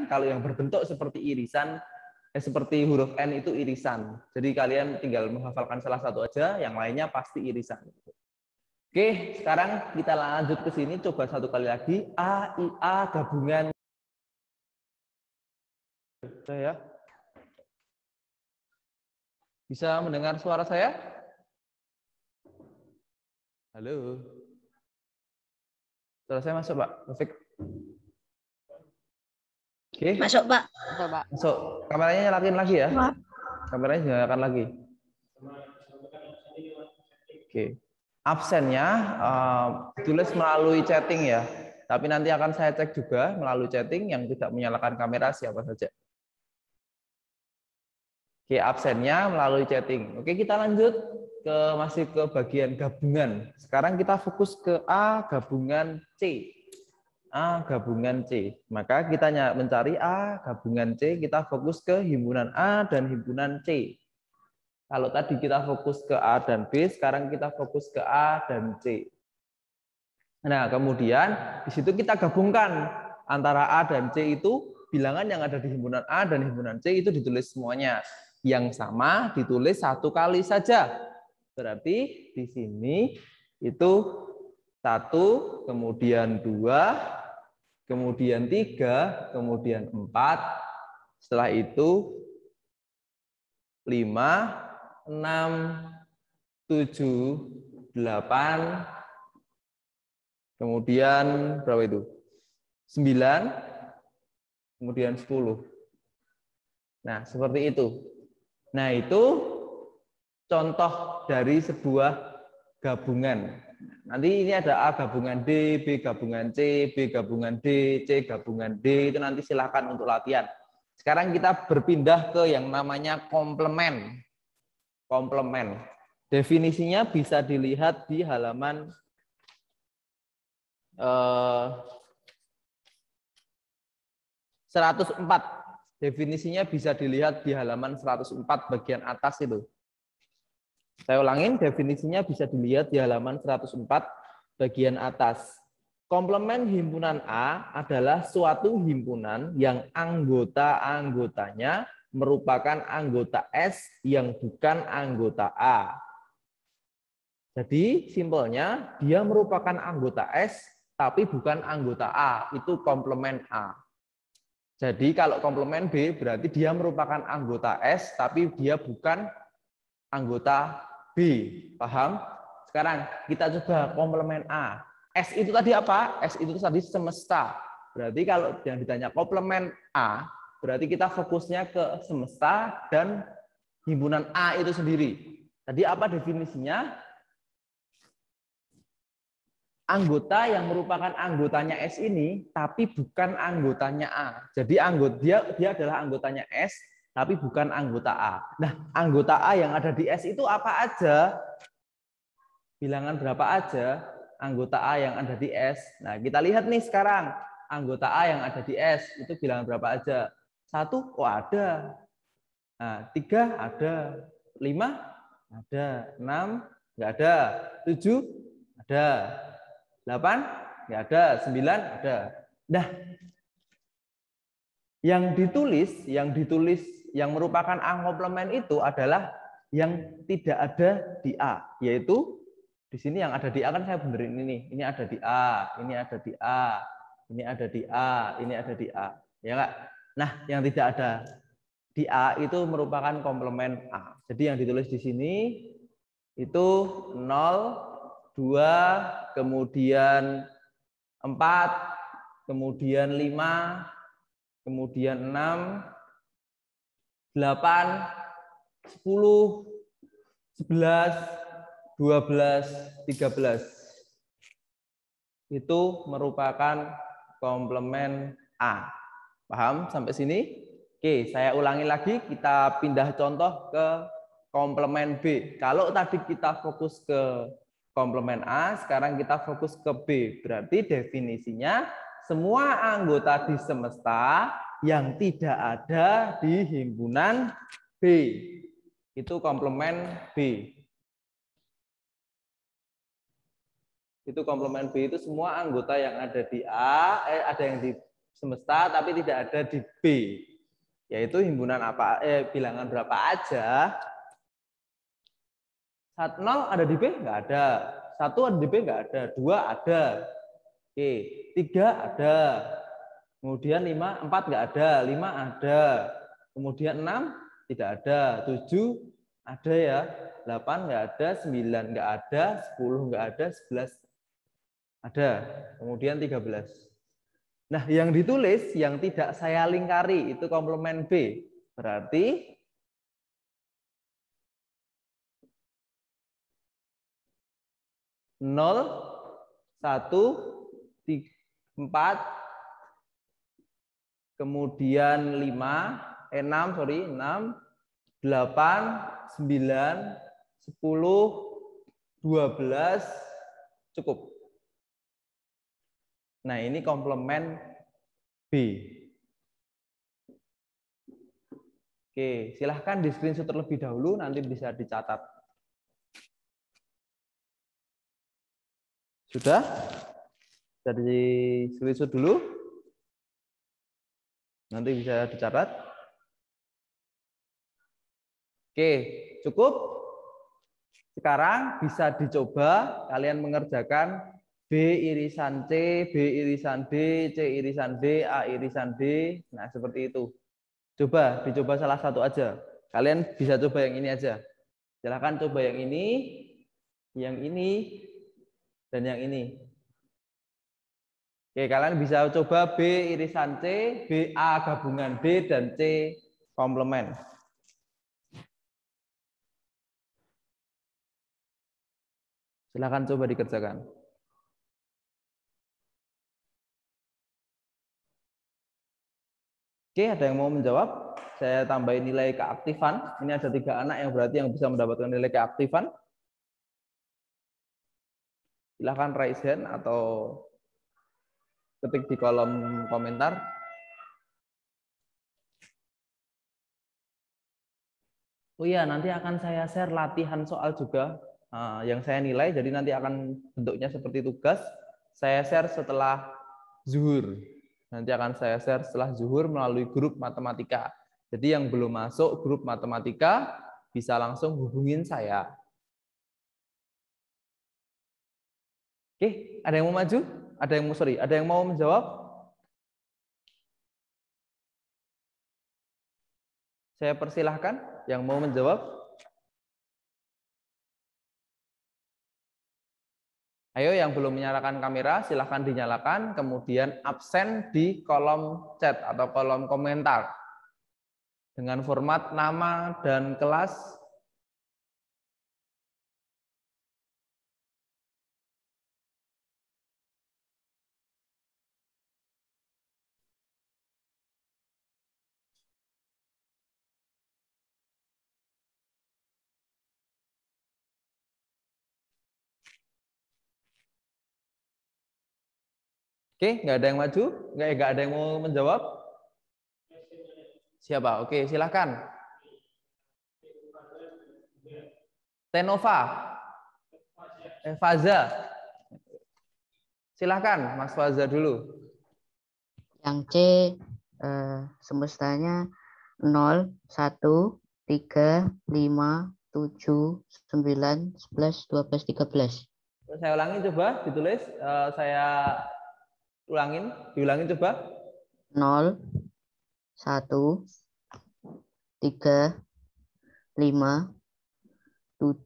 kalau yang berbentuk seperti irisan, seperti huruf N itu irisan. Jadi kalian tinggal menghafalkan salah satu aja, yang lainnya pasti irisan. Oke, sekarang kita lanjut ke sini, coba satu kali lagi. A, I, A gabungan. Ya. Bisa mendengar suara saya? Halo. Suara saya masuk, Pak? Taufik. Oke. Masuk, Pak. Masuk. Kameranya nyalakan lagi ya. Kameranya nyalakan lagi. Oke. Absennya ditulis melalui chatting ya. Tapi nanti akan saya cek juga melalui chatting yang tidak menyalakan kamera siapa saja. Oke, absennya melalui chatting. Oke, kita lanjut masih ke bagian gabungan. Sekarang kita fokus ke A gabungan C. A gabungan C. Maka kita mencari A gabungan C, kita fokus ke himpunan A dan himpunan C. Kalau tadi kita fokus ke A dan B, sekarang kita fokus ke A dan C. Nah, kemudian di situ kita gabungkan antara A dan C itu bilangan yang ada di himpunan A dan himpunan C itu ditulis semuanya. Yang sama ditulis satu kali saja. Berarti di sini itu 1, kemudian 2, kemudian 3, kemudian 4. Setelah itu 5, 6, 7, 8, kemudian berapa itu? 9, kemudian 10. Nah, seperti itu. Nah, itu contoh dari sebuah gabungan. Nanti ini ada A gabungan D, B gabungan C, B gabungan D, C gabungan D. Itu nanti silakan untuk latihan. Sekarang kita berpindah ke yang namanya komplement. Komplement. Definisinya bisa dilihat di halaman 104. Definisinya bisa dilihat di halaman 104 bagian atas itu. Saya ulangin, definisinya bisa dilihat di halaman 104 bagian atas. Komplement himpunan A adalah suatu himpunan yang anggota-anggotanya merupakan anggota S yang bukan anggota A. Jadi simpelnya dia merupakan anggota S tapi bukan anggota A, itu komplement A. Jadi kalau komplement B berarti dia merupakan anggota S tapi dia bukan anggota B. Paham? Sekarang kita coba komplement A. S itu tadi apa? S itu tadi semesta. Berarti kalau yang ditanya komplement A, berarti kita fokusnya ke semesta dan himpunan A itu sendiri. Tadi apa definisinya? Anggota yang merupakan anggotanya S ini, tapi bukan anggotanya A. Jadi dia adalah anggotanya S, tapi bukan anggota A. Nah, anggota A yang ada di S itu apa aja? Bilangan berapa aja anggota A yang ada di S? Nah, kita lihat nih sekarang. Anggota A yang ada di S itu bilangan berapa aja? 1, oh ada. Nah, 3 ada. 5 ada. 6 nggak ada. 7 ada. 8 nggak ada. 9 ada. Nah, yang ditulis yang merupakan A komplement itu adalah yang tidak ada di A, yaitu di sini yang ada di A kan saya benerin ini. Ini ada di A, ini ada di A, ini ada di A, ini ada di A. Ya enggak? Nah, yang tidak ada di A itu merupakan komplement A. Jadi yang ditulis di sini itu 0, 2, kemudian 4, kemudian 5, kemudian 6, 8, 10, 11, 12, 13. Itu merupakan komplement A. Paham sampai sini? Oke, saya ulangi lagi, kita pindah contoh ke komplement B. Kalau tadi kita fokus ke komplement A, sekarang kita fokus ke B. Berarti definisinya semua anggota di semesta yang tidak ada di himpunan B. Itu komplement B. Itu komplement B itu semua anggota yang ada di A, ada yang di semesta tapi tidak ada di B. Yaitu himpunan apa bilangan berapa aja. 0 ada di B? Enggak ada. 1 ada di B? Enggak ada. 2 ada. Oke, 3 ada. Kemudian 5, 4 enggak ada. 5 ada. Kemudian 6 tidak ada. 7 ada ya. 8 enggak ada. 9 enggak ada. 10 enggak ada. 11 ada. Kemudian 13. Nah, yang ditulis yang tidak saya lingkari itu komplement B. Berarti nol, 1, 4, kemudian 6, 8, 9, 10, 12, cukup. Nah, ini komplement B. Oke, silahkan di screenshot terlebih dahulu, nanti bisa dicatat. Sudah? Bisa di screenshot dulu. Nanti bisa dicatat. Oke, cukup. Sekarang bisa dicoba kalian mengerjakan B irisan C, B irisan D, C irisan D, A irisan D. Nah, seperti itu. Dicoba salah satu aja. Kalian bisa coba yang ini aja. Silahkan coba yang ini, dan yang ini. Oke, kalian bisa coba B irisan C, B A gabungan D, dan C komplement. Silahkan coba dikerjakan. Oke, ada yang mau menjawab? Saya tambahin nilai keaktifan. Ini ada 3 anak yang berarti yang bisa mendapatkan nilai keaktifan. Silahkan raise hand atau ketik di kolom komentar. Oh iya, nanti akan saya share latihan soal juga yang saya nilai. Jadi nanti akan bentuknya seperti tugas. Saya share setelah zuhur. Nanti akan saya share setelah zuhur melalui grup matematika. Jadi yang belum masuk grup matematika bisa langsung hubungin saya. Oke, ada yang mau maju? Ada yang mau menjawab? Saya persilahkan yang mau menjawab. Ayo yang belum menyalakan kamera silahkan dinyalakan, kemudian absen di kolom chat atau kolom komentar dengan format nama dan kelas. Oke, nggak ada yang maju? Nggak ada yang mau menjawab? Siapa? Oke, silahkan. Tenova. Faza. Silahkan, Mas Faza dulu. Yang C semestanya 0, 1, 3, 5, 7, 9, 11, 12, 13. Saya ulangi coba, ditulis. Saya diulangin coba. 0, 1, 3, 5, 7,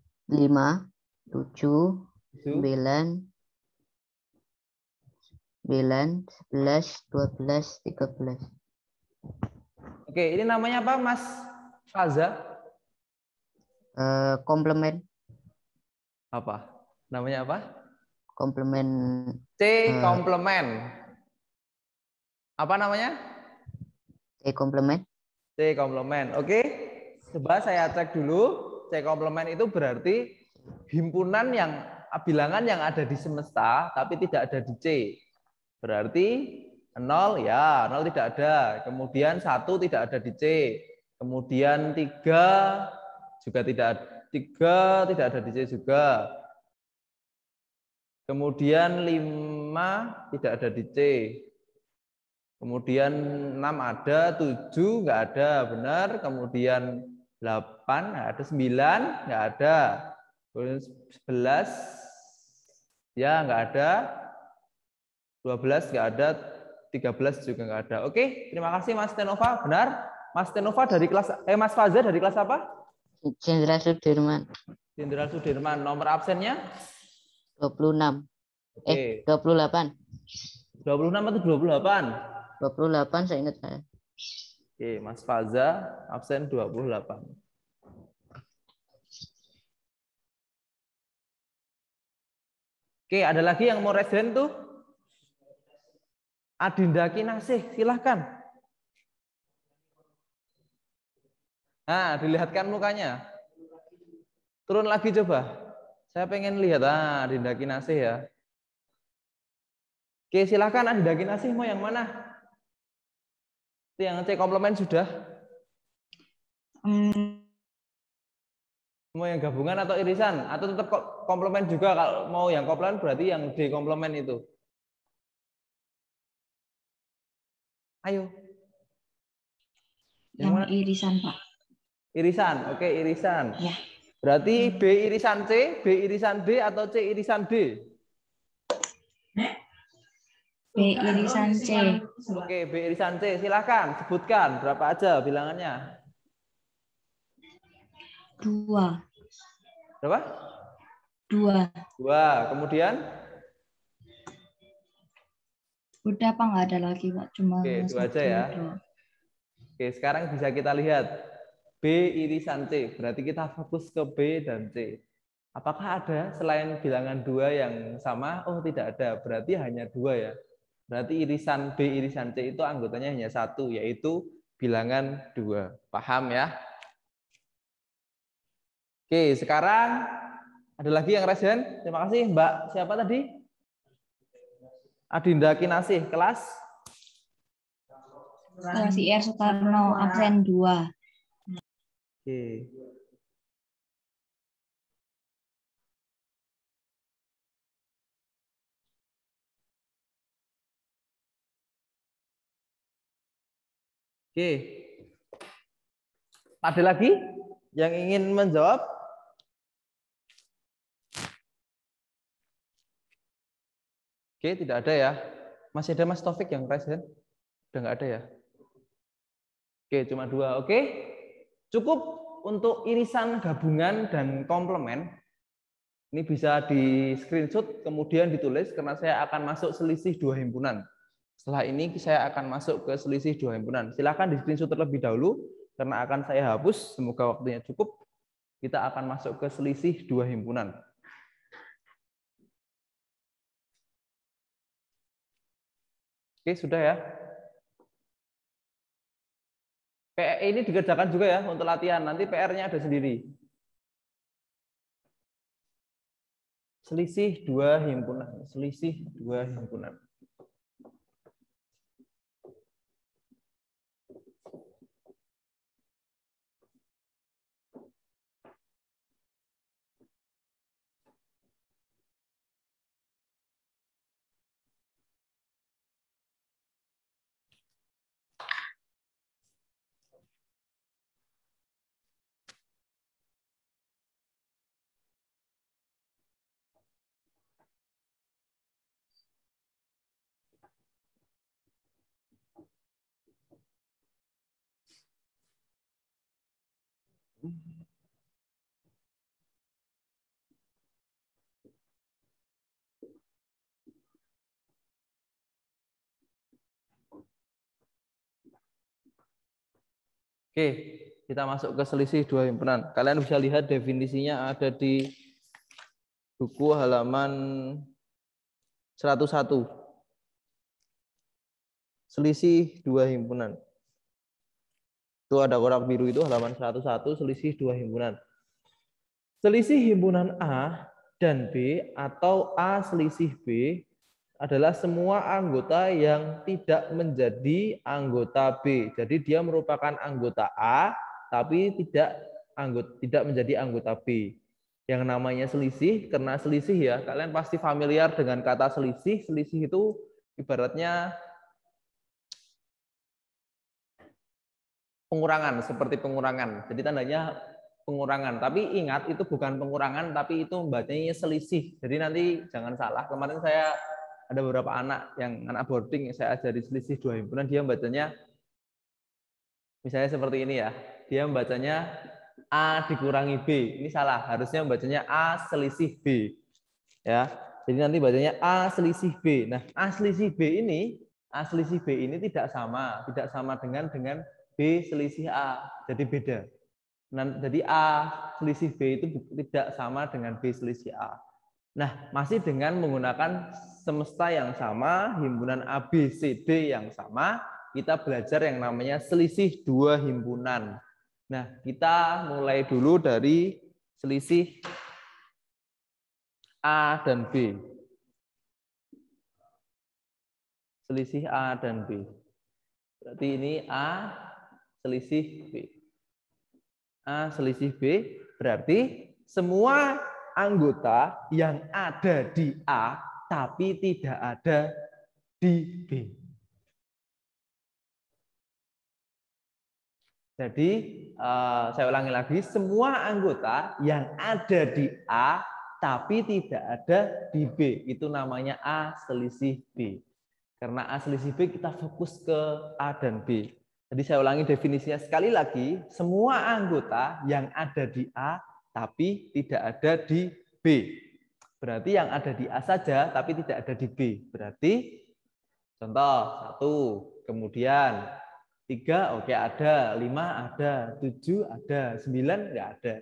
9, 11, 12, 13. Oke, ini namanya apa, Mas Faza? Komplement. Apa? Namanya apa? Komplement. C komplement. Apa namanya? C komplement. C komplement. Oke. Coba saya cek dulu. C komplement itu berarti himpunan yang bilangan yang ada di semesta tapi tidak ada di C. Berarti 0 ya, 0 tidak ada. Kemudian 1 tidak ada di C. Kemudian 3 juga tidak ada di C juga. Kemudian 5 tidak ada di C. Kemudian 6 ada, 7 nggak ada, benar. Kemudian 8 nggak ada, 9 nggak ada. Kemudian 11 ya nggak ada. 12 nggak ada, 13 juga nggak ada. Oke, terima kasih Mas Tenova. Benar? Mas Tenova dari kelas Mas Faza dari kelas apa? Jenderal Sudirman. Jenderal Sudirman. Nomor absennya? 26. Oke. 28. 26 atau 28? 28 saya ingat saya. Oke, Mas Faza absen 28. Oke, ada lagi yang mau resen tuh? Adinda Kinasih, silahkan. Nah, dilihatkan mukanya. Turun lagi coba. Saya pengen lihat. Adinda Kinasih ya. Oke, silahkan Adinda Kinasih mau yang mana? Itu yang C komplement sudah? Mau yang gabungan atau irisan? Atau tetap komplement juga? Kalau mau yang komplement berarti yang D komplement itu. Ayo. Yang irisan, Pak. Irisan, oke irisan. Ya. Berarti B irisan C, B irisan D, atau C irisan D? B irisan C. Oke, B irisan C. Silakan sebutkan berapa aja bilangannya. 2. Berapa? 2. 2. Kemudian? Udah Pak, nggak ada lagi Pak, cuma Oke, 2 aja ya. 2. Oke, sekarang bisa kita lihat B irisan C. Berarti kita fokus ke B dan C. Apakah ada selain bilangan 2 yang sama? Oh, tidak ada. Berarti hanya 2 ya. Berarti irisan B irisan C itu anggotanya hanya 1, yaitu bilangan 2. Paham ya? Oke, sekarang ada lagi yang resen. Terima kasih Mbak. Siapa tadi? Adinda Kinasih, kelas? Kelas IR Soekarno, absen 2. Oke. Oke. Ada lagi yang ingin menjawab? Oke, tidak ada ya. Masih ada Mas Taufik yang present? Udah nggak ada ya? Oke, cuma 2. Oke. Cukup untuk irisan gabungan dan komplement. Ini bisa di screenshot kemudian ditulis karena saya akan masuk selisih 2 himpunan. Setelah ini saya akan masuk ke selisih 2 himpunan. Silakan di screenshot terlebih dahulu karena akan saya hapus. Semoga waktunya cukup. Kita akan masuk ke selisih 2 himpunan. Oke, sudah ya. Ini dikerjakan juga ya untuk latihan. Nanti PR-nya ada sendiri. Selisih 2 himpunan. Selisih 2 himpunan. Oke, kita masuk ke selisih 2 himpunan. Kalian bisa lihat definisinya ada di buku halaman 101. Selisih 2 himpunan. Itu ada kotak biru itu halaman 101, selisih 2 himpunan. Selisih himpunan A dan B atau A selisih B adalah semua anggota yang tidak menjadi anggota B. Jadi dia merupakan anggota A tapi tidak menjadi anggota B. Yang namanya selisih, karena selisih ya, kalian pasti familiar dengan kata selisih. Selisih itu ibaratnya pengurangan, seperti pengurangan. Jadi tandanya pengurangan. Tapi ingat, itu bukan pengurangan, tapi itu membacanya selisih. Jadi nanti jangan salah. Kemarin saya ada beberapa anak boarding yang saya ajari selisih dua himpunan, dia membacanya misalnya seperti ini ya. Dia membacanya A dikurangi B. Ini salah. Harusnya membacanya A selisih B. Ya. Jadi nanti bacanya A selisih B. Nah, A selisih B ini tidak sama dengan B selisih A. Jadi beda. Nah, jadi A selisih B itu tidak sama dengan B selisih A. Nah, masih dengan menggunakan semesta yang sama, himpunan A, B, C, D yang sama, kita belajar yang namanya selisih dua himpunan. Nah, kita mulai dulu dari selisih A dan B. Selisih A dan B. Berarti ini A selisih B. A selisih B berarti semua anggota yang ada di A tapi tidak ada di B. Jadi saya ulangi lagi, semua anggota yang ada di A tapi tidak ada di B, itu namanya A selisih B. Karena A selisih B kita fokus ke A dan B. Jadi saya ulangi definisinya sekali lagi, semua anggota yang ada di A tapi tidak ada di B. Berarti yang ada di A saja tapi tidak ada di B. Berarti contoh 1, kemudian 3 oke ada, 5 ada, 7 ada, 9 enggak ada.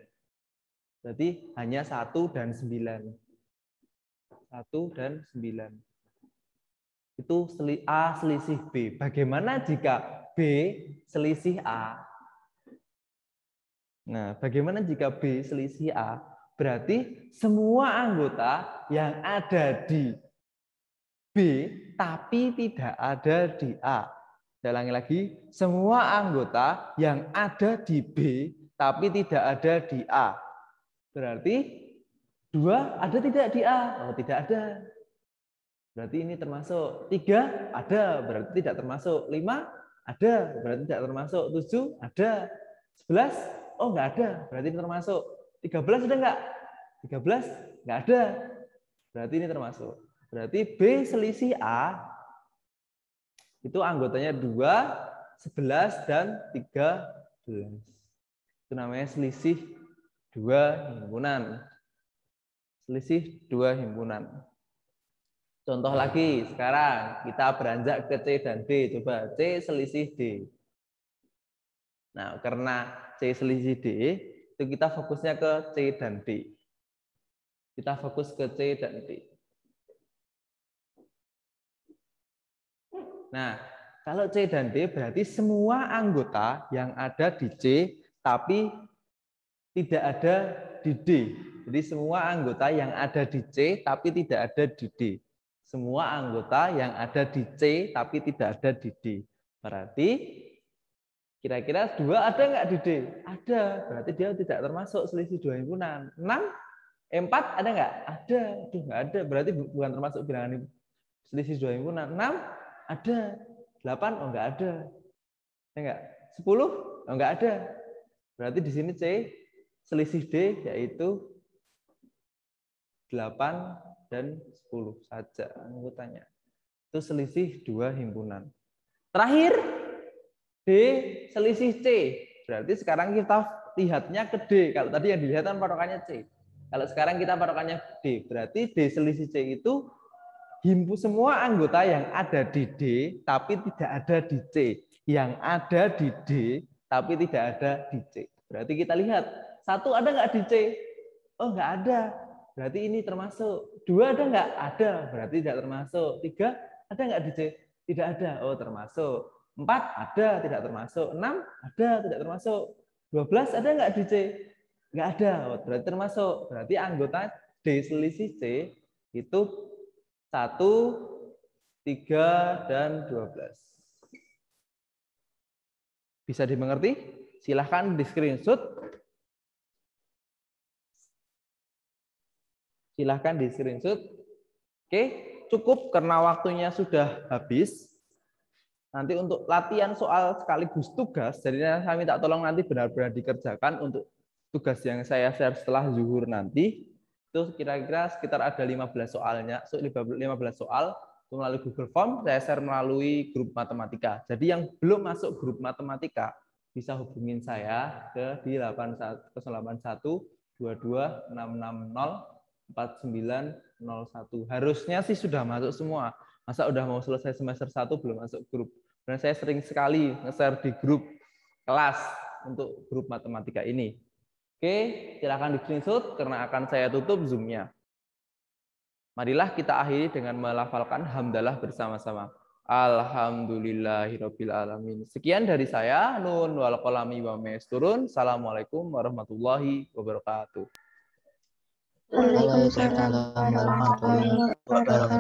Berarti hanya 1 dan 9. 1 dan 9. Itu A selisih B. Bagaimana jika B selisih A? Nah, bagaimana jika B selisih A? Berarti semua anggota yang ada di B tapi tidak ada di A. Saya ulangi lagi, semua anggota yang ada di B tapi tidak ada di A. Berarti 2 ada tidak di A? Oh, tidak ada. Berarti ini termasuk. 3 ada, berarti tidak termasuk. 5 ada, berarti tidak termasuk. 7 ada. 11 oh enggak ada, berarti ini termasuk. 13 ada enggak? 13 enggak ada. Berarti ini termasuk. Berarti B selisih A itu anggotanya 2, 11 dan 13. Itu namanya selisih dua himpunan. Selisih dua himpunan. Contoh lagi, sekarang kita beranjak ke C dan D. Coba C selisih D. Nah, karena C selisih D, itu kita fokusnya ke C dan D. Kita fokus ke C dan D. Nah, kalau C dan D berarti semua anggota yang ada di C, tapi tidak ada di D. Jadi semua anggota yang ada di C, tapi tidak ada di D. Semua anggota yang ada di C tapi tidak ada di D. Berarti kira-kira 2 ada nggak di D? Ada. Berarti dia tidak termasuk selisih dua himpunan. 6, 4 ada nggak? Ada. Aduh, nggak ada. Berarti bukan termasuk bilangan selisih dua himpunan. 6 ada. 8 oh nggak ada. Ya nggak? 10 oh nggak ada. Berarti di sini C selisih D yaitu 8 dan 10 saja anggotanya. Itu selisih dua himpunan. Terakhir, D selisih C. Berarti sekarang kita lihatnya ke D. Kalau tadi yang dilihat kan patokannya C. Kalau sekarang kita patokannya D. Berarti D selisih C itu semua anggota yang ada di D tapi tidak ada di C. Yang ada di D tapi tidak ada di C. Berarti kita lihat, 1 ada nggak di C? Oh, nggak ada. Berarti ini termasuk. 2 ada nggak? Ada. Berarti tidak termasuk. 3 ada nggak di C? Tidak ada. Oh, termasuk. 4 ada, tidak termasuk. 6 ada, tidak termasuk. 12 ada nggak di C? Nggak ada. Oh, berarti termasuk. Berarti anggota D selisih C itu 1, 3, dan 12. Bisa dimengerti? Silahkan di screenshot. Silahkan di screenshot. Oke, cukup karena waktunya sudah habis. Nanti untuk latihan soal sekaligus tugas, jadi saya minta tolong nanti benar-benar dikerjakan untuk tugas yang saya share setelah zuhur nanti. Itu kira-kira sekitar ada 15 soalnya, 15 soal itu melalui Google Form, saya share melalui grup matematika. Jadi yang belum masuk grup matematika bisa hubungin saya di 081 22 660 4901. Harusnya sih sudah masuk semua. Masa udah mau selesai semester 1 belum masuk grup. Dan saya sering sekali nge-share di grup kelas untuk grup matematika ini. Oke, silakan di-screenshot karena akan saya tutup Zoom-nya. Marilah kita akhiri dengan melafalkan hamdalah bersama-sama. Alhamdulillahirabbil alamin. Sekian dari saya, nun wal qalami wa ma yasturun. Assalamualaikum warahmatullahi wabarakatuh. Waalaikumsalam warahmatullahi wabarakatuh.